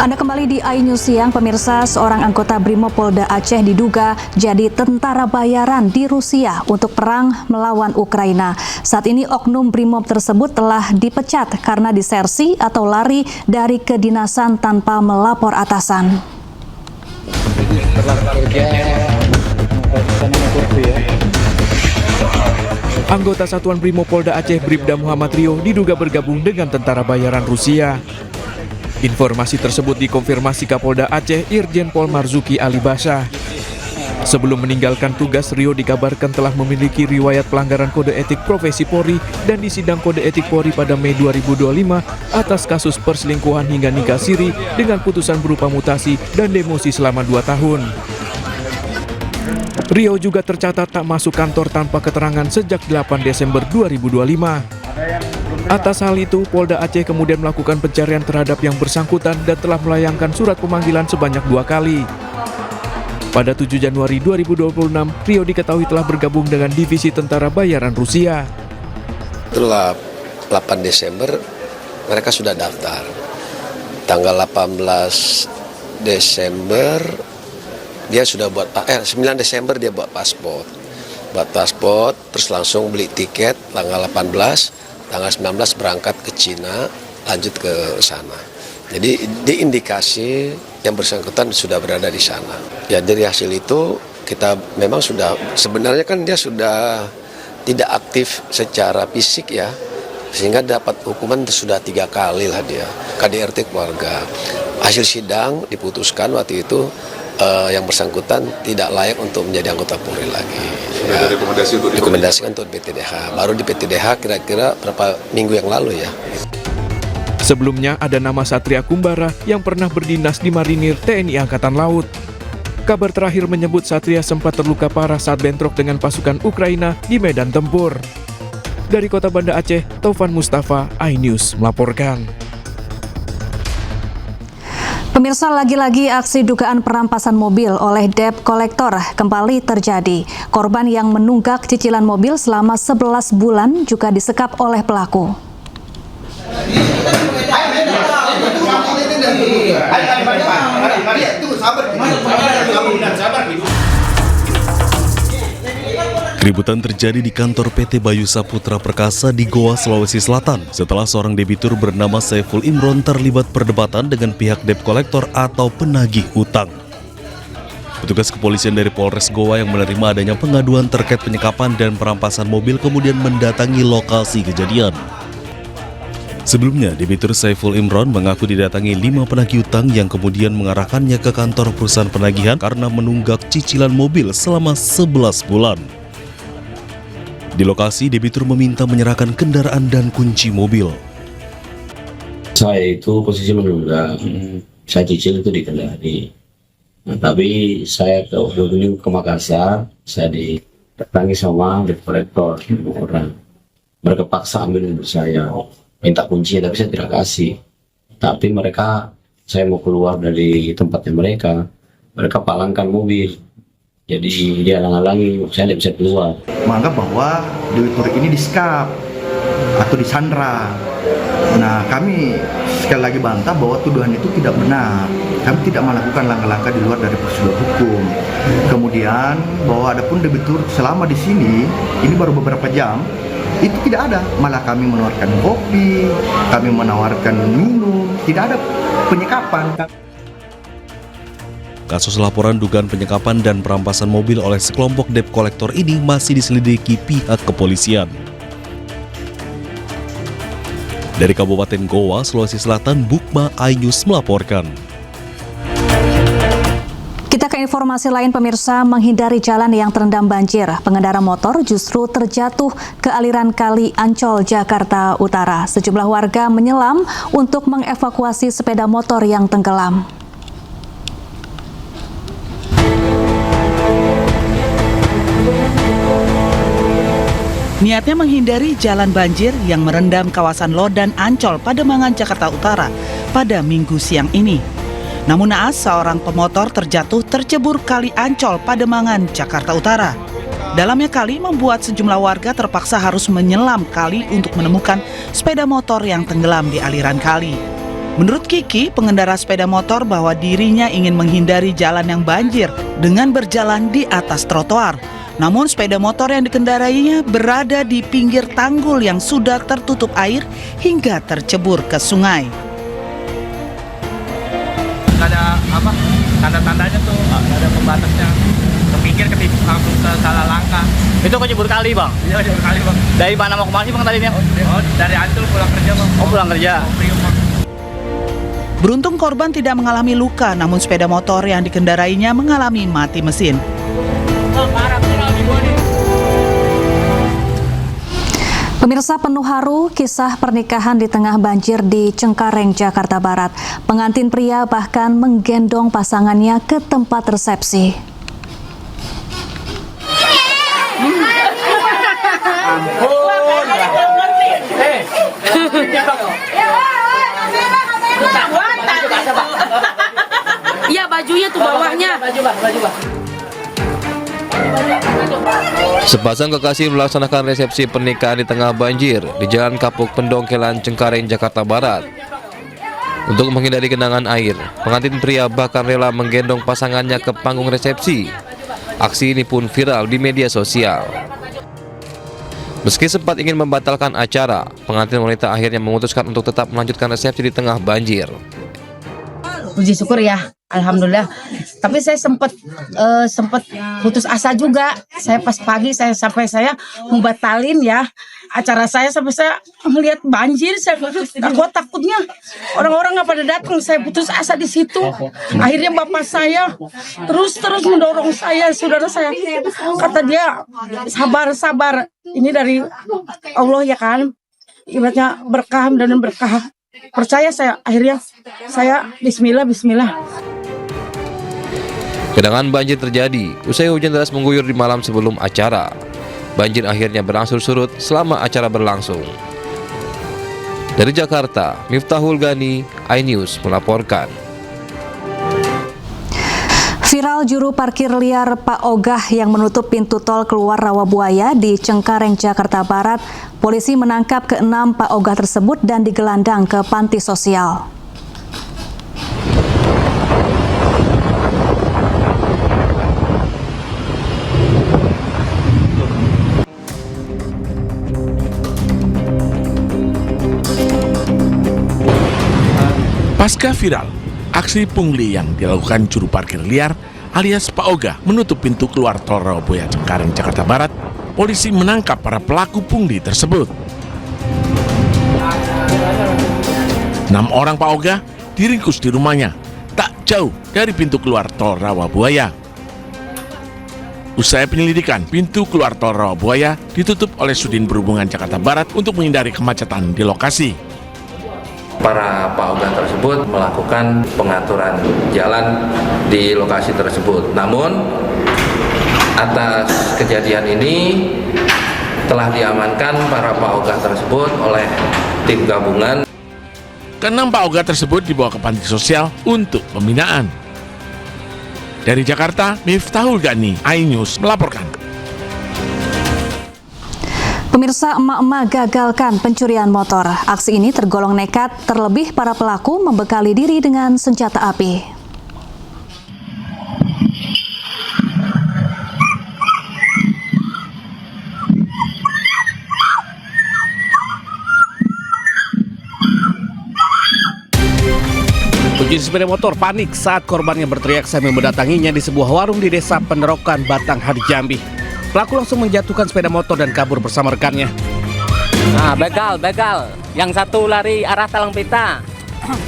Anda kembali di iNews Siang, pemirsa. Seorang anggota Brimopolda Aceh diduga jadi tentara bayaran di Rusia untuk perang melawan Ukraina. Saat ini oknum Brimob tersebut telah dipecat karena disersi atau lari dari kedinasan tanpa melapor atasan. Anggota Satuan Brimopolda Aceh Bribda Muhammad Rio diduga bergabung dengan tentara bayaran Rusia. Informasi tersebut dikonfirmasi Kapolda Aceh Irjen Pol Marzuki Ali Basha. Sebelum meninggalkan tugas, Rio dikabarkan telah memiliki riwayat pelanggaran kode etik profesi Polri dan disidang kode etik Polri pada Mei 2025 atas kasus perselingkuhan hingga nikah siri dengan putusan berupa mutasi dan demosi selama 2 tahun. Rio juga tercatat tak masuk kantor tanpa keterangan sejak 8 Desember 2025. Atas hal itu, Polda Aceh kemudian melakukan pencarian terhadap yang bersangkutan dan telah melayangkan surat pemanggilan sebanyak 2 kali. Pada 7 Januari 2026, Rio diketahui telah bergabung dengan Divisi Tentara Bayaran Rusia. Setelah 8 Desember, mereka sudah daftar. Tanggal 18 Desember, dia sudah 9 Desember dia buat paspor. Terus langsung beli tiket tanggal 18, tanggal 19 berangkat ke Cina, lanjut ke sana. Jadi diindikasi yang bersangkutan sudah berada di sana. Ya dari hasil itu kita memang sudah, sebenarnya kan dia sudah tidak aktif secara fisik ya, sehingga dapat hukuman sudah 3 kali lah dia, KDRT keluarga. Hasil sidang diputuskan waktu itu yang bersangkutan tidak layak untuk menjadi anggota Polri lagi. Sudah ada rekomendasikan untuk PTDH. Baru di PTDH kira-kira berapa minggu yang lalu ya. Sebelumnya ada nama Satria Kumbara yang pernah berdinas di Marinir TNI Angkatan Laut. Kabar terakhir menyebut Satria sempat terluka parah saat bentrok dengan pasukan Ukraina di medan tempur. Dari Kota Banda Aceh, Taufan Mustafa, iNews melaporkan. Pemirsa, lagi-lagi aksi dugaan perampasan mobil oleh debt collector kembali terjadi. Korban yang menunggak cicilan mobil selama 11 bulan juga disekap oleh pelaku. Keributan terjadi di kantor PT Bayu Saputra Perkasa di Goa, Sulawesi Selatan setelah seorang debitur bernama Saiful Imron terlibat perdebatan dengan pihak debt collector atau penagih utang. Petugas kepolisian dari Polres Goa yang menerima adanya pengaduan terkait penyekapan dan perampasan mobil kemudian mendatangi lokasi kejadian. Sebelumnya, debitur Saiful Imron mengaku didatangi 5 penagih utang yang kemudian mengarahkannya ke kantor perusahaan penagihan karena menunggak cicilan mobil selama 11 bulan. Di lokasi, debitur meminta menyerahkan kendaraan dan kunci mobil. Saya itu posisi menunggak, saya cicil itu di Kendari. Nah, tapi saya dulu ke Makassar, saya didatangi sama debt collector orang. Mereka paksa ambil mobil saya, minta kunci, tapi saya tidak kasih. Tapi saya mau keluar dari tempatnya mereka palangkan mobil. Jadi dia halang-halangi, saya tidak bisa keluar. Menganggap bahwa debitur ini disekap atau disandra. Nah, kami sekali lagi bantah bahwa tuduhan itu tidak benar. Kami tidak melakukan langkah-langkah di luar dari prosedur hukum. Kemudian bahwa adapun debitur selama di sini, ini baru beberapa jam, itu tidak ada. Malah kami menawarkan kopi, kami menawarkan minum, tidak ada penyekapan. Kasus laporan dugaan penyekapan dan perampasan mobil oleh sekelompok debt collector ini masih diselidiki pihak kepolisian. Dari Kabupaten Goa, Sulawesi Selatan, Bukma, iNews melaporkan. Kita ke informasi lain, pemirsa. Menghindari jalan yang terendam banjir, pengendara motor justru terjatuh ke aliran Kali Ancol, Jakarta Utara. Sejumlah warga menyelam untuk mengevakuasi sepeda motor yang tenggelam. Niatnya menghindari jalan banjir yang merendam kawasan Lodan Ancol, Pademangan, Jakarta Utara pada Minggu siang ini. Namun naas, seorang pemotor terjatuh tercebur Kali Ancol, Pademangan, Jakarta Utara. Dalamnya kali membuat sejumlah warga terpaksa harus menyelam kali untuk menemukan sepeda motor yang tenggelam di aliran kali. Menurut Kiki, pengendara sepeda motor bahwa dirinya ingin menghindari jalan yang banjir dengan berjalan di atas trotoar. Namun sepeda motor yang dikendarainya berada di pinggir tanggul yang sudah tertutup air hingga tercebur ke sungai. Nggak ada apa, tanda-tandanya tuh, nggak ada pembatasnya. Kepikir ketipu langsung ke salah langkah. Itu kecebur kali, Bang? Iya, kecebur kali, Bang. Dari mana mau kemana sih, Bang, tadinya? Oh, dari Ancol pulang kerja, Bang. Oh, pulang kerja. Priuk, Bang. Beruntung korban tidak mengalami luka, namun sepeda motor yang dikendarainya mengalami mati mesin. Pemirsa, penuh haru kisah pernikahan di tengah banjir di Cengkareng, Jakarta Barat. Pengantin pria bahkan menggendong pasangannya ke tempat resepsi. Iya, bajunya tuh bawahnya. Sepasang kekasih melaksanakan resepsi pernikahan di tengah banjir di Jalan Kapuk Pendongkelan, Cengkareng, Jakarta Barat. Untuk menghindari genangan air, pengantin pria bahkan rela menggendong pasangannya ke panggung resepsi. Aksi ini pun viral di media sosial. Meski sempat ingin membatalkan acara, pengantin wanita akhirnya memutuskan untuk tetap melanjutkan resepsi di tengah banjir. Puji syukur ya, alhamdulillah. Tapi saya sempat putus asa juga. Saya pas pagi saya mau batalin ya acara saya, sampai saya melihat banjir. Saya takutnya orang-orang nggak pada datang. Saya putus asa di situ. Akhirnya bapak saya terus mendorong saya, saudara saya. Kata dia, sabar. Ini dari Allah ya kan. Ibaratnya berkah dan berkah. Percaya saya, akhirnya saya bismillah. Genangan banjir terjadi usai hujan deras mengguyur di malam sebelum acara. Banjir akhirnya berangsur surut selama acara berlangsung. Dari Jakarta, Miftahul Gani, iNews melaporkan. Viral juru parkir liar Pak Ogah yang menutup pintu tol keluar Rawabuaya di Cengkareng, Jakarta Barat. Polisi menangkap ke-6 Pak Ogah tersebut dan digelandang ke panti sosial. Pasca viral, aksi pungli yang dilakukan juru parkir liar alias Pak Ogah menutup pintu keluar tol Rawabuaya Cengkareng, Jakarta Barat, polisi menangkap para pelaku pungli tersebut. 6 orang Pak Ogah diringkus di rumahnya, tak jauh dari pintu keluar tol Rawabuaya. Usai penyelidikan, pintu keluar tol Rawabuaya ditutup oleh Sudin Perhubungan Jakarta Barat untuk menghindari kemacetan di lokasi. Para Pak Ogah tersebut melakukan pengaturan jalan di lokasi tersebut. Namun, atas kejadian ini telah diamankan para Pak Ogah tersebut oleh tim gabungan. Ke-6 Pak Ogah tersebut dibawa ke panti sosial untuk pembinaan. Dari Jakarta, Miftahul Gani, iNews melaporkan. Pemirsa, emak-emak gagalkan pencurian motor. Aksi ini tergolong nekat, terlebih para pelaku membekali diri dengan senjata api. Pencuri sepeda motor panik saat korbannya berteriak sambil mendatanginya di sebuah warung di Desa Penderokan, Batanghari, Jambi. Pelaku langsung menjatuhkan sepeda motor dan kabur bersama rekannya. Nah, begal. Yang satu lari arah Talang Pita.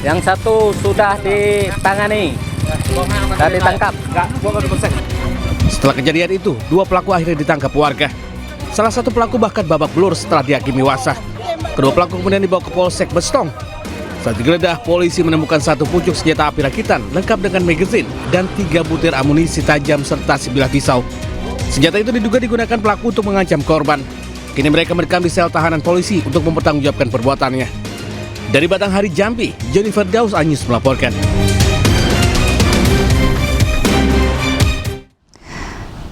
Yang satu sudah ditangani dan ditangkap. Setelah kejadian itu, 2 pelaku akhirnya ditangkap warga. Salah satu pelaku bahkan babak belur setelah dihakimi wasa. Kedua pelaku kemudian dibawa ke Polsek Bestong. Saat digeledah, polisi menemukan 1 pucuk senjata api rakitan lengkap dengan magazin dan 3 butir amunisi tajam serta sebilah pisau. Senjata itu diduga digunakan pelaku untuk mengancam korban. Kini mereka mendekam di sel tahanan polisi untuk mempertanggungjawabkan perbuatannya. Dari Batanghari, Jambi, Jonny Firdaus, iNews melaporkan.